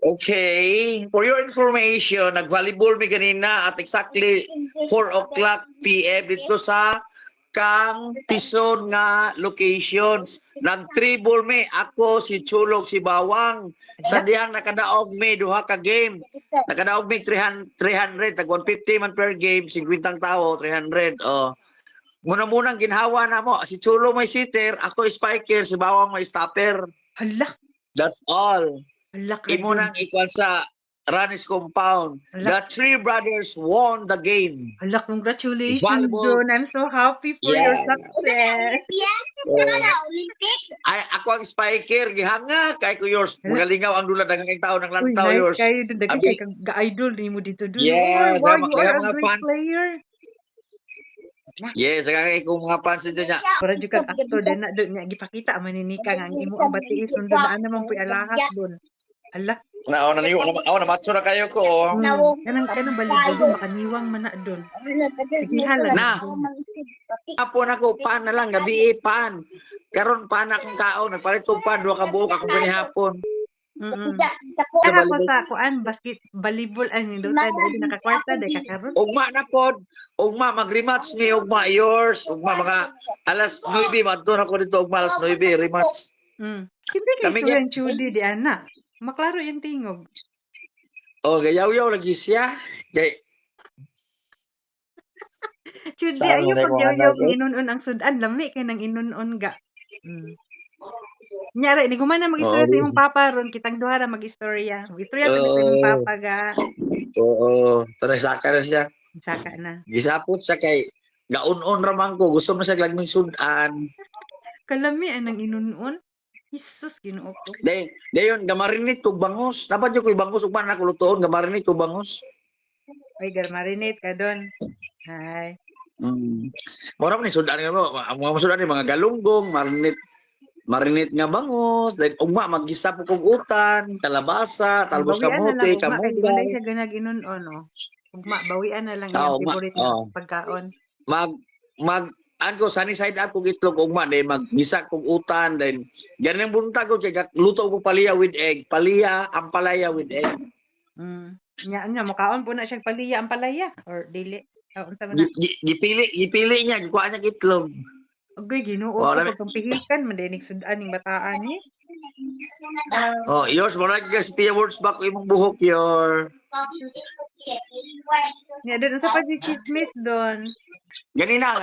Okay, for your information, nag-volleyball mi kanina at exactly 4 o'clock PM dito sa Kang Pison nga locations. Nag-3 ball mi ako, si Chulog, si Bawang. Sa Ala, diyang nakadaog mi duha ka game. Nakadaog mi 300, tag 150 man per game, 50 tao, 300. Oh. Muna-munang ginhawa na mo. Si Chulo may sitter, ako spiker, si Bawang may stopper. hala, That's all. hala ka Imo dun. nang ikwan sa Ranis compound. Hala, The three brothers won the game. hala, congratulations, Volleyball. John. I'm so happy for your Yeah. success. Ay, ako ang spiker. Gihanga. Kay ko yours. Hala, Magalingaw ang dula. Dagang tao ng uy, lantaw nice yours. kayo dun. Dagay Abi, kay ga-idol ni mo dito dun. Oh, yes. wow, you are Dagang a mga great fans. player. Yes. Dagang kung mga fans dito niya. Para jud kang actor din na dun niya gipakita man ni Nika nga ang imo ang batiis sundon na naman puy alahas dun. Hala, Na na niyo na macho na kayo ko. kanang balibol dun makaniwang man na dun. Sigihala Na. dun. Hapon ako pan na lang gabi pan. Karon pan akong kaon nagpalit og pan duha ka buok akong ganihapon. Mm. Sa Kaya ko volleyball. sa kuan basket volleyball ay nindot ay dahil nakakwarta dahil kakaroon. Ugma na pod. Ugma mag-rematch ni ugma yours. Ugma mga alas 9 madto na ko dito ugma alas 9 rematch. Hindi ka Kami istorya gyud yung Chudi di ana. Maklaro yung tingog. oh gayaw-yaw lagi siya. Kay Chudi saan mo ayo na pag mo yaw-yaw anak kang eh? inunon ang sudan lami kay nang inunon ga. Nyari ni gumana Oo. mag-istorya sa imong papa ron kitang duha ra mag-istorya. Mag-istorya ta sa imong Oo. papa ga. Oo. Tanay saka na siya. Saka na. Gisapot siya kay gaun-on ra man ko. Gusto mo siya lagming sudan. Kalami anang inunon. Jesus Ginoo ko. Dayon gamarinit og bangus. Dapat yo koy bangus ug man ako lutoon gamarinit og bangus. Ay gar marinate ka don. Hay. Mura man ni sudan nga mo. Ang mga sudan ni mga galunggong, marinate nga bangus, then ugma mag-gisa po kog utan, kalabasa, talbos Bawian na lang kamote, ugma kay di man kamunggay. dahil siya ganag inunon no. Ugma bawian na lang Oo, iyang ugma. favorite nga Oo. pagkaon. Mag ano sunny side up kog itlog ugma then mag-gisa kog utan then yan ang buntag ko kay luto ko palaya with egg, palaya ampalaya with egg. Nya makaon po na siyang palaya ang palaya or dili. Unsa man na? Gipili niya, gikuha niya itlog. Agoy Ginoo ko Wala pag pihikan man dinig sudan ning bataan ni. oh, yours mo na kasi tiya words back imong buhok your. Nya doon sa pa di chismis doon. Ganina,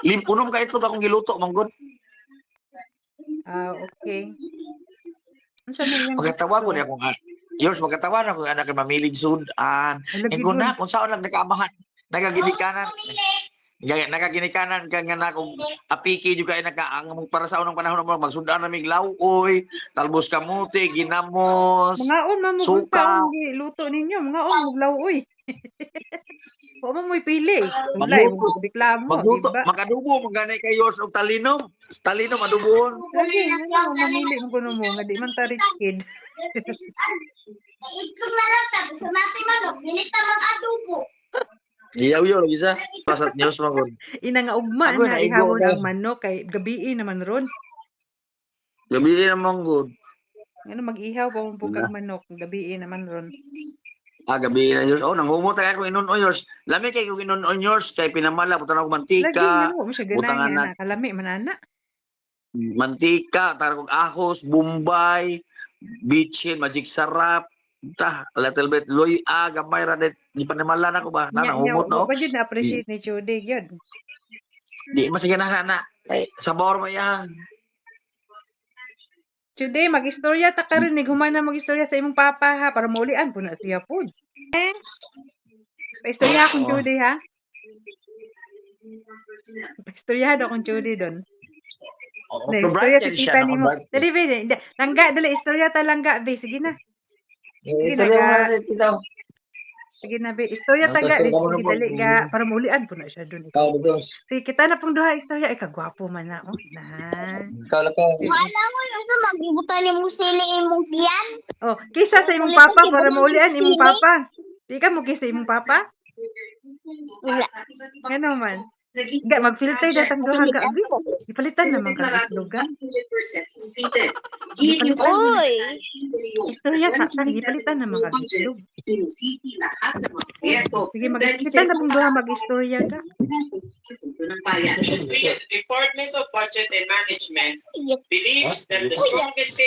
unom ka itlog akong giluto manggod. Okay. Unsa man yang Magkatawa ko niya kung yours magkatawa na kung anak kay mamilig sudan. Lagi Ingon doon. na kung saan lang nagkaamahan. Nagaginikanan. Nakaginikanan ka nga na kung apiki juga ay nakaang para sa unang panahon mo magsudan na mig lauoy, talbos kamote, ginamos, Mangaon man mo unsa suka. ang giluto ninyo, mangaon muglaw oy. Wa man mo'y pili. Tulay Magluto, mo reklamo, di magluto, ba? magadubo, magganay kay yours og talinom. Talinom adubohon. Lagi nga mo mamili mo kuno mo nga di man ta rich kid. Itlog na lang tapos sa natin manok, minit na mag-adobo. Giyaw-yaw lagi sa pasat news magod. Ina nga ugma Ako na naigo ihawon na. ang manok kay gabi naman ron. Gabi na manggod. Ano mag-ihaw pa mo kag manok gabi naman ron. Gabi na yun. Oh, nanghumot ako inon-on yours. Lami kay kung inon-on yours kay pinamala putan ako Lagi mantika. nga mo siya Butangan ganaya na na kalami man ana. mantika, tarong ahos, bombay, bitchin, magic sarap. A little bit loy gamay ra din. Di pa namala na ko ba? Na Nya nahumot wa no. pa jud na appreciate ni Chudi gyud. Di masige na. Ay, sabor mo yan. Chudi mag-istorya ta karon ni humana mag-istorya sa imong papa ha para maulian po na siya pod. Pa-istorya akong Chudi ha. Pa-istorya daw akong Chudi don. Oh, Na istorya si tita nimo. Dali be, langga dali istorya ta langga be sige na. Sige na ga. Sige na be, istorya ta ga sige dali ga para maulian po na siya don ikaw. Sige kita na pong duha istorya ay kagwapo man na oh. Na. Wala mo yung sa magibutan ni mo sili imong tiyan. Oh, kisa sa imong papa para maulian imong papa. Di ka mo kisa imong papa? Wala. Ngano man? Ga mag-filter datang duha ga abi. Ipalitan naman ka itlog ga. Uy! Istorya ta tang ipalitan naman ka itlog. Sige mag-ipalitan na pong duha mag-istorya ga. The Department of Budget and Management believes that the strongest